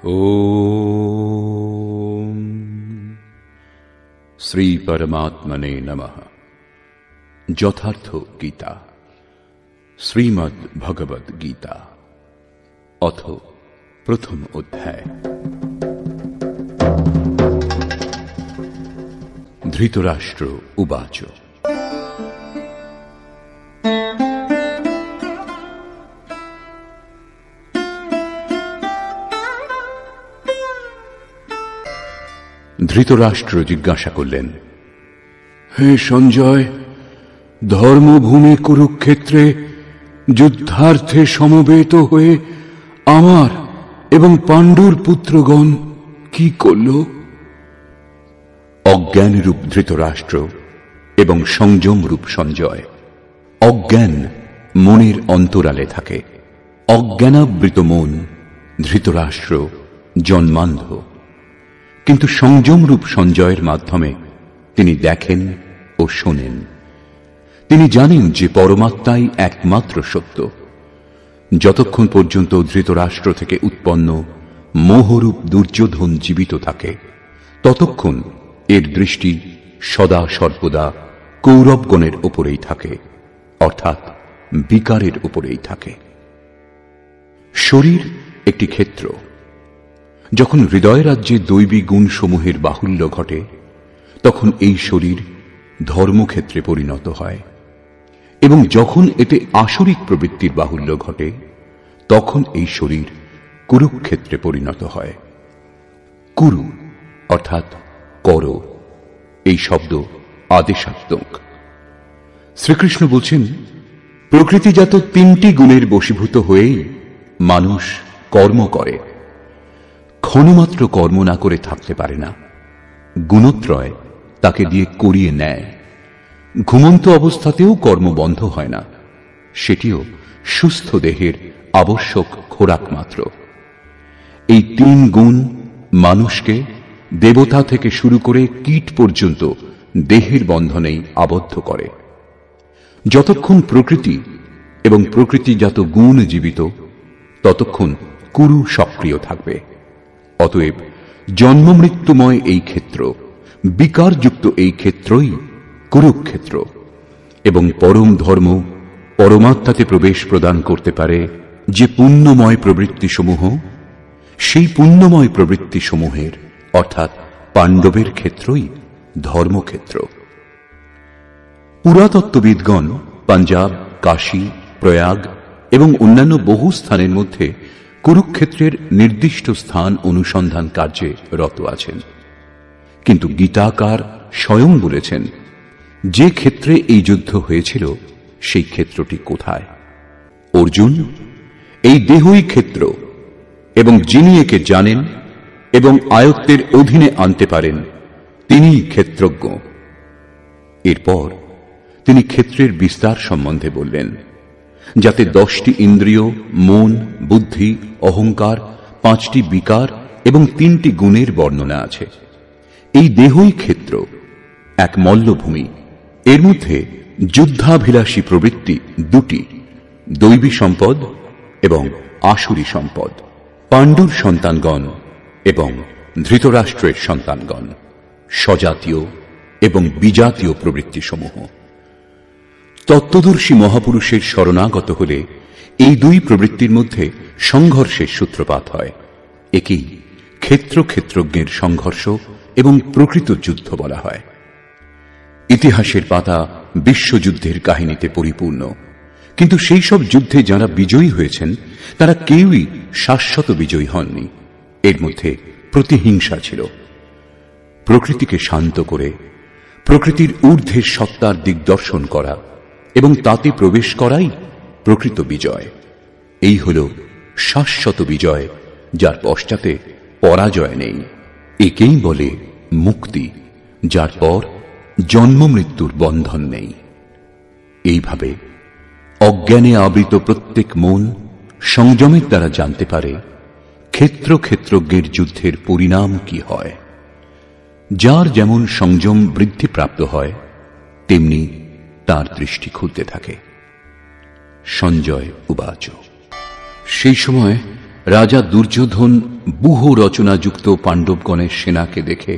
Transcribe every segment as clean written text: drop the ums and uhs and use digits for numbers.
ओम श्री परमात्मने नमः। যথার্থ গীতা, শ্রীমদ্ ভগবদ গীতা, অথ প্রথম অধ্যায়। ধৃতরাষ্ট্র উবাচ। ধৃতরাষ্ট্র জিজ্ঞাসা করলেন, হে সঞ্জয়, ধর্মভূমি কুরুক্ষেত্রে যুদ্ধার্থে সমবেত হয়ে আমার এবং পাণ্ডুর পুত্রগণ কি করল? অজ্ঞানরূপ ধৃতরাষ্ট্র এবং সংযমরূপ সঞ্জয়। অজ্ঞান মনের অন্তরালে থাকে। অজ্ঞানাবৃত মন ধৃতরাষ্ট্র জন্মান্ধ, কিন্তু সংযমরূপ সঞ্জয়ের মাধ্যমে তিনি দেখেন ও শোনেন। তিনি জানেন যে পরমাত্মাই একমাত্র সত্য। যতক্ষণ পর্যন্ত ধৃতরাষ্ট্র থেকে উৎপন্ন মোহরূপ দুর্যোধন জীবিত থাকে, ততক্ষণ এর দৃষ্টি সদা সর্বদা কৌরবগণের উপরেই থাকে, অর্থাৎ বিকারের উপরেই থাকে। শরীর একটি ক্ষেত্র। যখন হৃদয় রাজ্যে দৈবী গুণসমূহের বাহুল্য ঘটে, তখন এই শরীর ধর্মক্ষেত্রে পরিণত হয়, এবং যখন এতে আসরিক প্রবৃত্তির বাহুল্য ঘটে, তখন এই শরীর কুরুক্ষেত্রে পরিণত হয়। কুরু অর্থাৎ কর, এই শব্দ আদেশাত্মক। শ্রীকৃষ্ণ বলছেন, প্রকৃতিজাত তিনটি গুণের বশীভূত হয়েই মানুষ কর্ম করে। ক্ষণমাত্র কর্ম না করে থাকতে পারে না। গুণত্রয় তাকে দিয়ে করিয়ে নেয়। ঘুমন্ত অবস্থাতেও কর্ম বন্ধ হয় না, সেটিও সুস্থ দেহের আবশ্যক খোরাক মাত্র। এই তিন গুণ মানুষকে দেবতা থেকে শুরু করে কীট পর্যন্ত দেহের বন্ধনেই আবদ্ধ করে। যতক্ষণ প্রকৃতি এবং প্রকৃতিজাত গুণ জীবিত, ততক্ষণ কুরু সক্রিয় থাকবে। অতএব জন্ম মৃত্যুময় এই ক্ষেত্র, বিকারযুক্ত এই ক্ষেত্রই কুরুক্ষেত্র, এবং পরম ধর্ম পরমাত্মাতে প্রবেশ প্রদান করতে পারে যে পুণ্যময় প্রবৃত্তিসমূহ, সেই পুণ্যময় প্রবৃত্তিসমূহের অর্থাৎ পাণ্ডবের ক্ষেত্রই ধর্মক্ষেত্র। পুরাতত্ত্ববিদগণ পাঞ্জাব, কাশী, প্রয়াগ এবং অন্যান্য বহু স্থানের মধ্যে কুরুক্ষেত্রের নির্দিষ্ট স্থান অনুসন্ধান কার্যে রত আছেন। কিন্তু গীতাকার স্বয়ং বলেছেন, যে ক্ষেত্রে এই যুদ্ধ হয়েছিল সেই ক্ষেত্রটি কোথায়? অর্জুন, এই দেহই ক্ষেত্র, এবং যিনি একে জানেন এবং আয়ত্তের অধীনে আনতে পারেন, তিনিই ক্ষেত্রজ্ঞ। এরপর তিনি ক্ষেত্রের বিস্তার সম্বন্ধে বললেন, যাতে 10টি ইন্দ্রিয়, মন, বুদ্ধি, অহংকার, 5টি বিকার এবং 3টি গুণের বর্ণনা আছে। এই দেহই ক্ষেত্র, এক মল্লভূমি। এর মধ্যে যুদ্ধাভিলাষী প্রবৃত্তি 2টি, দৈবী সম্পদ এবং আসুরী সম্পদ। পাণ্ডুর সন্তানগণ এবং ধৃতরাষ্ট্রের সন্তানগণ, স্বজাতীয় এবং বিজাতীয় প্রবৃত্তিসমূহ। তত্ত্বদর্শী মহাপুরুষের শরণাগত হলে এই দুই প্রবৃত্তির মধ্যে সংঘর্ষের সূত্রপাত হয়। একেই ক্ষেত্রজ্ঞের সংঘর্ষ এবং প্রকৃত যুদ্ধ বলা হয়। ইতিহাসের পাতা বিশ্বযুদ্ধের কাহিনীতে পরিপূর্ণ, কিন্তু সেই সব যুদ্ধে যারা বিজয়ী হয়েছেন তারা কেউই শাশ্বত বিজয়ী হননি। এর মধ্যে প্রতিহিংসা ছিল। প্রকৃতিকে শান্ত করে প্রকৃতির ঊর্ধ্বের সত্তার দিগদর্শন করা এবং তাতে প্রবেশ করাই প্রকৃত বিজয়। এই হল শাশ্বত বিজয়, যার পশ্চাতে পরাজয় নেই। একেই বলে মুক্তি, যার পর জন্ম মৃত্যুর বন্ধন নেই। এইভাবে অজ্ঞানে আবৃত প্রত্যেক মন সংযমের দ্বারা জানতে পারে ক্ষেত্রজ্ঞের যুদ্ধের পরিণাম কি হয়। যার যেমন সংযম বৃদ্ধিপ্রাপ্ত হয়, তেমনি তার দৃষ্টি খুলতে থাকে। সঞ্জয় উবাচ। সেই সময় রাজা দুর্যোধন বুহ রচনাযুক্ত পাণ্ডবগণের সেনাকে দেখে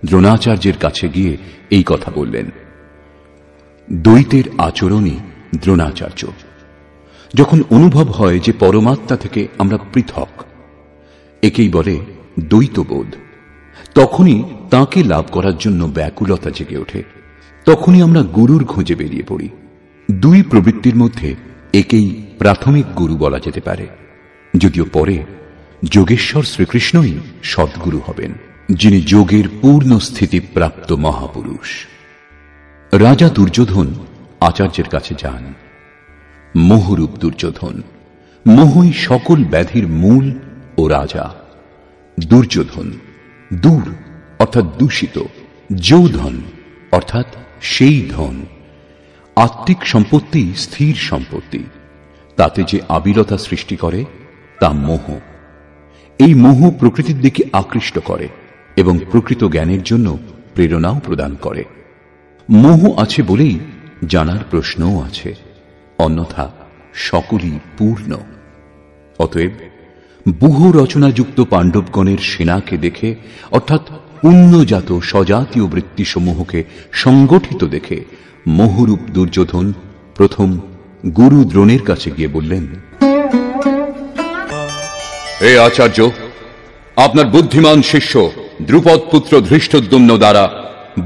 দ্রোণাচার্যের কাছে গিয়ে এই কথা বললেন। দ্বৈতের আচরণই দ্রোণাচার্য। যখন অনুভব হয় যে পরমাত্মা থেকে আমরা পৃথক, একেই বলে দ্বৈতবোধ, তখনই তাঁকে লাভ করার জন্য ব্যাকুলতা জেগে ওঠে। তখনই আমরা গুরুর খোঁজে বেরিয়ে পড়ি। দুই প্রবৃত্তির মধ্যে একেই প্রাথমিক গুরু বলা যেতে পারে, যদিও পরে যোগেশ্বর শ্রীকৃষ্ণই সদ্গুরু হবেন, যিনি যোগের পূর্ণ স্থিতি প্রাপ্ত মহাপুরুষ। রাজা দুর্যোধন আচার্যের কাছে যান। মোহরূপ দুর্যোধন, মোহই সকল ব্যাধির মূল ও রাজা। দুর্যোধন দূর অর্থাৎ দূষিত, যৌধন অর্থাৎ সেই ধন। আত্মিক সম্পত্তি স্থির সম্পত্তি, তাতে যে আবিলতা সৃষ্টি করে তা মোহ। এই মোহ প্রকৃতির দিকে আকৃষ্ট করে এবং প্রকৃত জ্ঞানের জন্য প্রেরণাও প্রদান করে। মোহ আছে বলেই জানার প্রশ্নও আছে, অন্যথা সকলই পূর্ণ। অতএব বুহ রচনাযুক্ত পাণ্ডবগণের সেনাকে দেখে, অর্থাৎ পুণ্যজাত স্বজাতীয় বৃত্তিসমূহকে সংগঠিত দেখে মোহরূপ দুর্যোধন প্রথম গুরু দ্রোণের কাছে গিয়ে বললেন, হে আচার্য, আপনার বুদ্ধিমান শিষ্য দ্রুপদ পুত্র ধৃষ্টদ্যুম্ন দ্বারা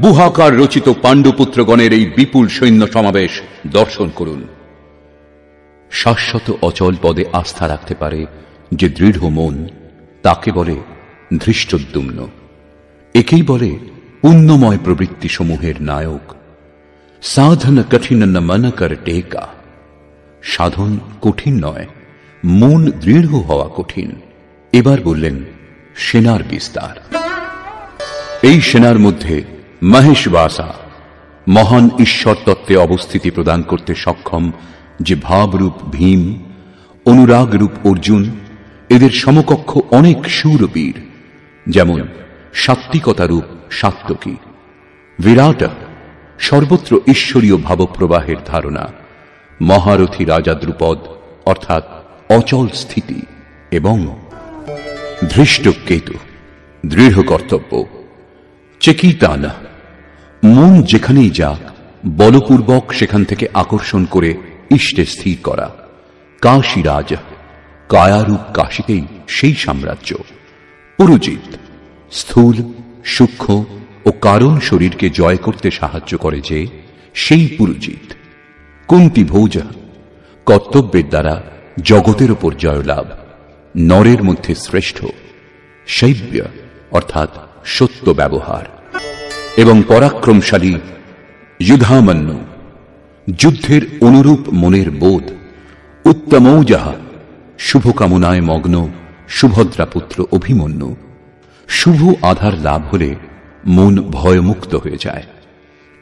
বুহাকার রচিত পাণ্ডুপুত্রগণের এই বিপুল সৈন্য সমাবেশ দর্শন করুন। শাশ্বত অচল পদে আস্থা রাখতে পারে যে দৃঢ় মন, তাকে বলে ধৃষ্টদ্যুম্ন। একেই বলে পুণ্যময় প্রবৃত্তি সমূহের নায়ক। সাধন কঠিন ন মন কর টেকা। সাধন কঠিন নয়, মন দৃঢ় হওয়া কঠিন। এবার বললেন সেনার বিস্তার। এই সেনার মধ্যে মহেশবাসা, মহান ঈশ্বর তত্ত্বে অবস্থিতি প্রদান করতে সক্ষম যে ভাবরূপ ভীম, অনুরাগরূপ অর্জুন, এদের সমকক্ষ অনেক শূরবীর, যেমন সাত্ত্বিকতারূপ সাত্ত্বকী। বিরাট, সর্বত্র ঈশ্বরীয় ভাবপ্রবাহের ধারণা। মহারথী রাজা দ্রুপদ অর্থাৎ অচল স্থিতি, এবং ধৃষ্টকেতু দৃঢ় কর্তব্য। চেকিতানা, মন যেখানেই যাক বলপূর্বক সেখান থেকে আকর্ষণ করে ইষ্টে স্থির করা। কাশীরাজ, কায়ারূপ কাশীতেই সেই সাম্রাজ্য। পুরুজিত, স্থূল সূক্ষ্ম ও কারণ শরীরকে জয় করতে সাহায্য করে যে, সেই পুরুজিত। কুন্তি ভোজ, কর্তব্যের দ্বারা জগতের উপর জয়লাভ, নরের মধ্যে শ্রেষ্ঠ। শৈব্য অর্থাৎ সত্য ব্যবহার, এবং পরাক্রমশালী যুধামন্য, যুদ্ধের অনুরূপ মনের বোধ। উত্তমৌজাহা, শুভকামনায় মগ্ন সুভদ্রাপুত্র অভিমন্যু। শুভ আধার লাভ হলে মন ভয়মুক্ত হয়ে যায়।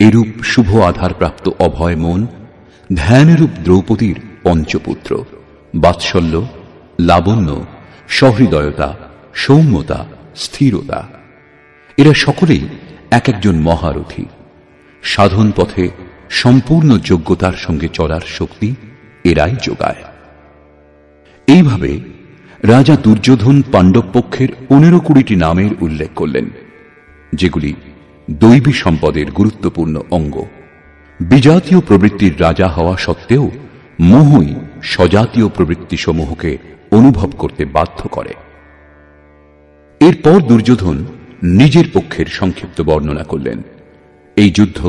এরূপ শুভ আধার প্রাপ্ত অভয় মন ধ্যানরূপ দ্রৌপদীর পঞ্চপুত্র। বাৎসল্য, লাবণ্য, সহৃদয়তা, সৌম্যতা, স্থিরতা, এরা সকলেই এক একজন মহারথী। সাধন পথে সম্পূর্ণ যোগ্যতার সঙ্গে চলার শক্তি এরাই যোগায়। এইভাবে রাজা দুর্যোধন পাণ্ডব পক্ষের 15-20টি নামের উল্লেখ করলেন, যেগুলি দৈবী সম্পদের গুরুত্বপূর্ণ অঙ্গ। বিজাতীয় প্রবৃত্তির রাজা হওয়া সত্ত্বেও মোহই স্বজাতীয় প্রবৃত্তি সমূহকে অনুভব করতে বাধ্য করে। এরপর দুর্যোধন নিজের পক্ষের সংক্ষিপ্ত বর্ণনা করলেন। এই যুদ্ধ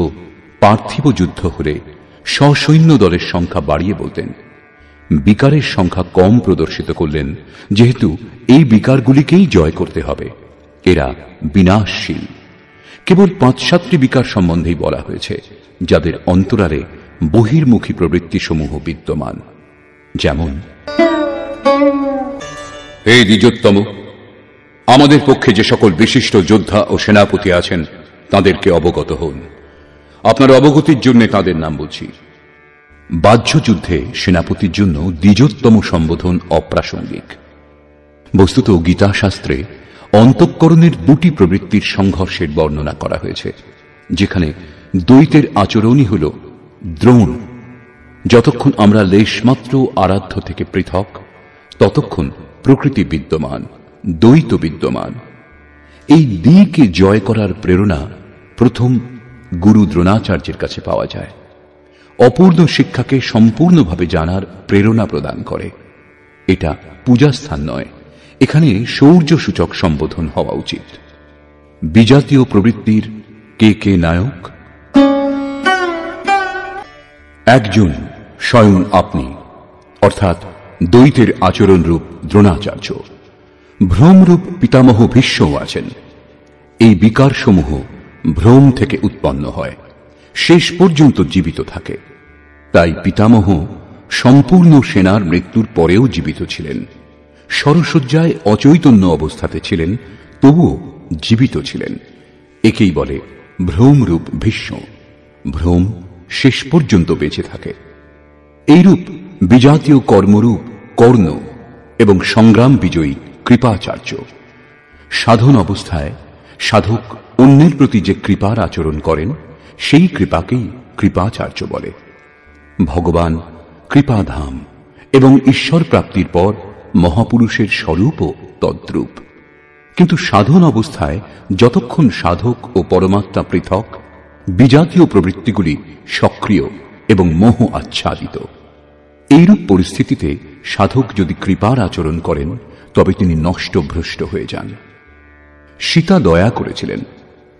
পার্থিব যুদ্ধ হলে সসৈন্য দলের সংখ্যা বাড়িয়ে বলতেন। বিকারের সংখ্যা কম প্রদর্শিত করলেন, যেহেতু এই বিকারগুলিকেই জয় করতে হবে। এরা বিনাশশীল। কেবল 5-7টি বিকার সম্বন্ধেই বলা হয়েছে, যাদের অন্তরালে বহির্মুখী প্রবৃত্তিসমূহ বিদ্যমান। যেমন, হে দ্বিজোত্তম, আমাদের পক্ষে যে সকল বিশিষ্ট যোদ্ধা ও সেনাপতি আছেন তাদেরকে অবগত হন। আপনার অবগতির জন্য তাদের নাম বলছি। বাহ্য যুদ্ধে সেনাপতির জন্য দ্বিজোত্তম সম্বোধন অপ্রাসঙ্গিক। বস্তুত গীতাশাস্ত্রে অন্তঃকরণের 2টি প্রবৃত্তির সংঘর্ষের বর্ণনা করা হয়েছে, যেখানে দ্বৈতের আচরণই হল দ্রোণ। যতক্ষণ আমরা লেশমাত্র আরাধ্য থেকে পৃথক, ততক্ষণ প্রকৃতি বিদ্যমান, দ্বৈত বিদ্যমান। এই দ্বিকে জয় করার প্রেরণা প্রথম গুরু দ্রোণাচার্যের কাছে পাওয়া যায়। অপূর্ণ শিক্ষাকে সম্পূর্ণভাবে জানার প্রেরণা প্রদান করে। এটা পূজাস্থান নয়, এখানে শৌর্যসূচক সম্বোধন হওয়া উচিত। বিজাতীয় প্রবৃত্তির কে কে নায়ক? একজন স্বয়ং আপনি, অর্থাৎ দ্বৈতের আচরণ রূপ দ্রোণাচার্য। ভ্রমরূপ পিতামহ ভীষ্মও আছেন। এই বিকারসমূহ ভ্রম থেকে উৎপন্ন হয়, শেষ পর্যন্ত জীবিত থাকে। তাই পিতামহ সম্পূর্ণ সেনার মৃত্যুর পরেও জীবিত ছিলেন। শরশয্যায় অচৈতন্য অবস্থাতে ছিলেন, তবুও জীবিত ছিলেন। একেই বলে ভ্রমরূপ ভীষ্ম। ভ্রম শেষ পর্যন্ত বেঁচে থাকে। এইরূপ বিজাতীয় কর্মরূপ কর্ণ এবং সংগ্রাম বিজয়ী কৃপাচার্য। সাধন অবস্থায় সাধক অন্যের প্রতি যে কৃপার আচরণ করেন, সেই কৃপাকেই কৃপাচার্য বলে। ভগবান কৃপাধাম এবং ঈশ্বর প্রাপ্তির পর মহাপুরুষের স্বরূপও তদ্রূপ। কিন্তু সাধন অবস্থায় যতক্ষণ সাধক ও পরমাত্মা পৃথক, বিজাতীয় প্রবৃত্তিগুলি সক্রিয় এবং মোহ আচ্ছাদিত। এইরূপ পরিস্থিতিতে সাধক যদি কৃপার আচরণ করেন, তবে তিনি নষ্ট ভ্রষ্ট হয়ে যান। সীতা দয়া করেছিলেন,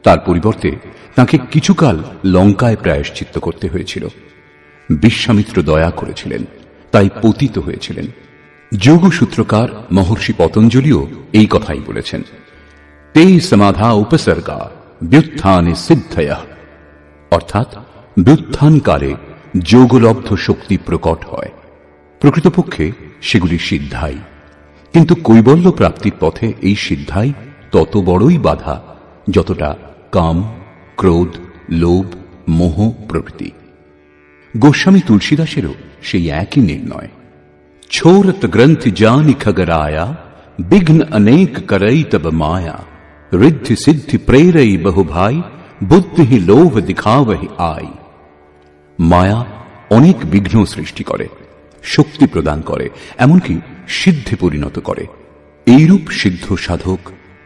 তার পরিবর্তে তাকে কিছুকাল লঙ্কায় প্রায়শ্চিত্ত করতে হয়েছিল। বিশ্বামিত্র দয়া করেছিলেন, তাই পতিত হয়েছিলেন। যোগসূত্রকার মহর্ষি পতঞ্জলিও এই কথাই বলেছেন, তে সমাধা উপসর্গা ব্যুত্থানে সিদ্ধয়া, অর্থাৎ ব্যুত্থানকালে যোগলব্ধ শক্তি প্রকট হয়। প্রকৃতপক্ষে সেগুলি সিদ্ধাই, কিন্তু কৈবল্য প্রাপ্তির পথে এই সিদ্ধাই তত বড়ই বাধা যতটা কাম, ক্রোধ, লোভ, মোহ প্রভৃতি। গোস্বামী তুলসীদাসেরও সেই একই নির্ণয়। ছোরত গ্রন্থি জানি খগরায়া বিঘ্ন অনেক করই তব মায়া ঋদ্ধি সিদ্ধি প্রেরই বহু ভাই বুদ্ধি লোভ দিখাবহি আই। মায়া অনেক বিঘ্ন সৃষ্টি করে, শক্তি প্রদান করে, এমনকি সিদ্ধে পরিণত করে। এইরূপ সিদ্ধ সাধক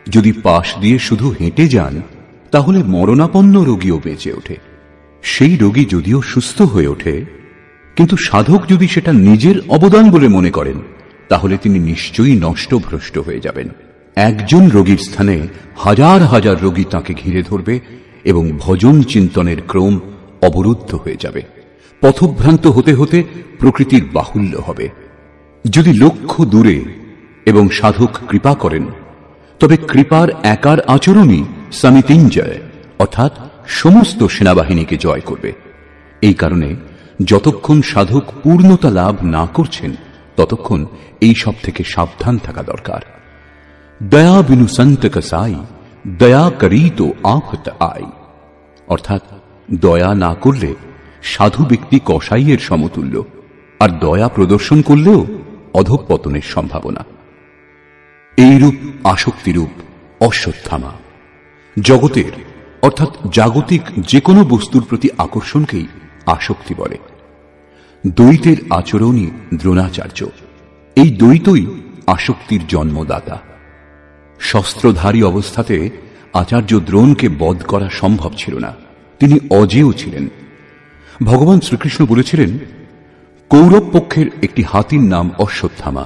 যদি পাশ দিয়ে শুধু হেঁটে যান, তাহলে মরণাপন্ন রোগীও বেঁচে ওঠে। সেই রোগী যদিও সুস্থ হয়ে ওঠে, কিন্তু সাধক যদি সেটা নিজের অবদান বলে মনে করেন, তাহলে তিনি নিশ্চয়ই নষ্ট ভ্রষ্ট হয়ে যাবেন। একজন রোগীর স্থানে হাজার হাজার রোগী তাকে ঘিরে ধরবে এবং ভজন চিন্তনের ক্রম অবরুদ্ধ হয়ে যাবে। পথভ্রান্ত হতে হতে প্রকৃতির বাহুল্য হবে। যদি লক্ষ্য দূরে এবং সাধক কৃপা করেন, তবে কৃপার একার আচরণই সমিতিঞ্জয়, অর্থাৎ সমস্ত সেনাবাহিনীকে জয় করবে। এই কারণে যতক্ষণ সাধক পূর্ণতা লাভ না করছেন, ততক্ষণ এই সব থেকে সাবধান থাকা দরকার। দয়া বিনু সন্ত কসাই দয়া করি তো আফত আই, অর্থাৎ দয়া না করলে সাধু ব্যক্তি কসাইয়ের সমতুল্য, আর দয়া প্রদর্শন করলেও অধঃপতনের সম্ভাবনা। এইরূপ আসক্তিরূপ অশ্বত্থামা জগতের, অর্থাৎ জাগতিক যে কোনো বস্তুর প্রতি আকর্ষণকেই আসক্তি বলে। দ্বৈতের আচরণই দ্রোণাচার্য। এই দ্বৈতই আসক্তির জন্মদাতা। শস্ত্রধারী অবস্থাতে আচার্য দ্রোণকে বধ করা সম্ভব ছিল না, তিনি অজেয় ছিলেন। ভগবান শ্রীকৃষ্ণ বলেছিলেন, কৌরব পক্ষের একটি হাতির নাম অশ্বত্থামা।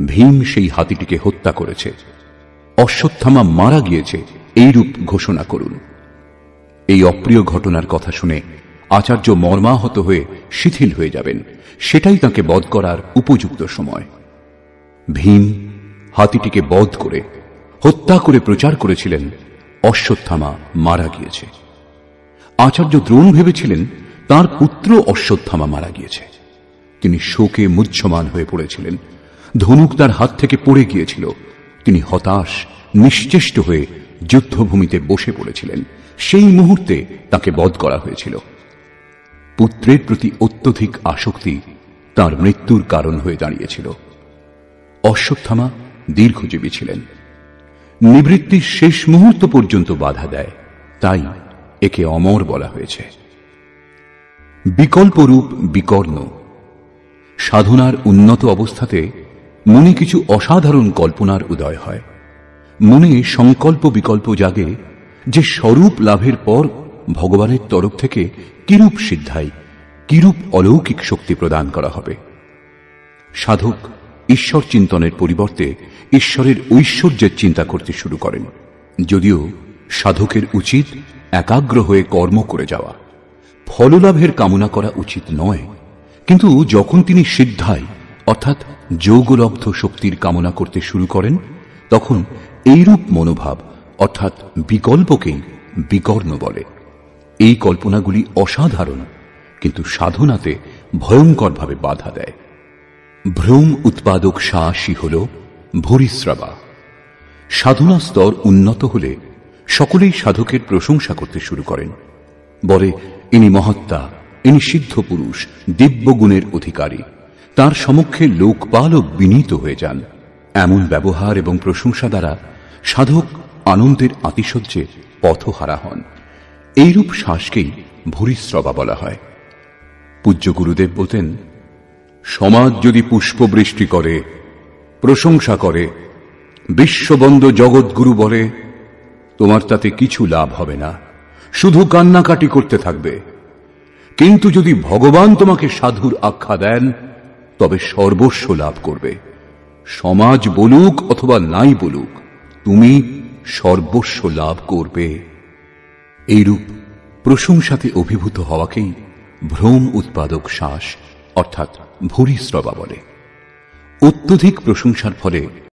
ভীম সেই হাতিটিকে হত্যা করেছে। অশ্বত্থামা মারা গিয়েছে, এইরূপ ঘোষণা করুন। এই অপ্রিয় ঘটনার কথা শুনে আচার্য মর্মাহত হয়ে শিথিল হয়ে যাবেন। সেটাই তাকে বধ করার উপযুক্ত সময়। ভীম হাতিটিকে বধ করে হত্যা করে প্রচার করেছিলেন, অশ্বত্থামা মারা গিয়েছে। আচার্য দ্রোণ ভেবেছিলেন তার পুত্র অশ্বত্থামা মারা গিয়েছে। তিনি শোকে মুহ্যমান হয়ে পড়েছিলেন। ধনুক তার হাত থেকে পড়ে গিয়েছিল। তিনি হতাশ, নিশ্চেষ্ট হয়ে যুদ্ধভূমিতে বসে পড়েছিলেন। সেই মুহূর্তে তাকে বধ করা হয়েছিল। পুত্রের প্রতি অত্যধিক আসক্তি তার মৃত্যুর কারণ হয়ে দাঁড়িয়েছিল। অশ্বত্থামা দীর্ঘজীবী ছিলেন। নিবৃত্তির শেষ মুহূর্ত পর্যন্ত বাধা দেয়, তাই একে অমর বলা হয়েছে। বিকল্পরূপ বিকর্ণ সাধনার উন্নত অবস্থাতে মনে কিছু অসাধারণ কল্পনার উদয় হয়। মনে সংকল্প বিকল্প জাগে যে স্বরূপ লাভের পর ভগবানের তরফ থেকে কিরূপ সিদ্ধাই, কিরূপ অলৌকিক শক্তি প্রদান করা হবে। সাধক ঈশ্বর চিন্তনের পরিবর্তে ঈশ্বরের ঐশ্বর্যের চিন্তা করতে শুরু করেন। যদিও সাধকের উচিত একাগ্র হয়ে কর্ম করে যাওয়া, ফললাভের কামনা করা উচিত নয়, কিন্তু যখন তিনি সিদ্ধাই অর্থাৎ যোগলব্ধ শক্তির কামনা করতে শুরু করেন, তখন এইরূপ মনোভাব অর্থাৎ বিকল্পকেই বিকর্ণ বলে। এই কল্পনাগুলি অসাধারণ, কিন্তু সাধনাতে ভয়ঙ্করভাবে বাধা দেয়। ভ্রম উৎপাদক শ্বাসই হল ভূরিশ্রবা। সাধনা স্তর উন্নত হলে সকলেই সাধকের প্রশংসা করতে শুরু করেন। বলে, ইনি মহাত্মা, ইনি সিদ্ধ পুরুষ, দিব্য গুণের অধিকারী। তার সমক্ষে লোকপালও বিনীত হয়ে যান। এমন ব্যবহার এবং প্রশংসা দ্বারা সাধক আনন্দের আতিশয্যে পথহারা হন। এইরূপ শ্বাসকেই ভূরিশ্রবা বলা হয়। পূজ্য গুরুদেব বলতেন, সমাজ যদি পুষ্পবৃষ্টি করে, প্রশংসা করে, বিশ্ববন্দ জগৎগুরু বলে, তোমার তাতে কিছু লাভ হবে না, শুধু কান্নাকাটি করতে থাকবে। কিন্তু যদি ভগবান তোমাকে সাধুর আখ্যা দেন, তবে সর্বস্ব লাভ করবে। সমাজ বলুক অথবা নাই বলুক, তুমি সর্বস্ব লাভ করবে। এইরূপ প্রশংসাতে অভিভূত হওয়াকেই ভ্রম উৎপাদক শ্বাস অর্থাৎ ভূরিশ্রবা বলে। অত্যধিক প্রশংসার ফলে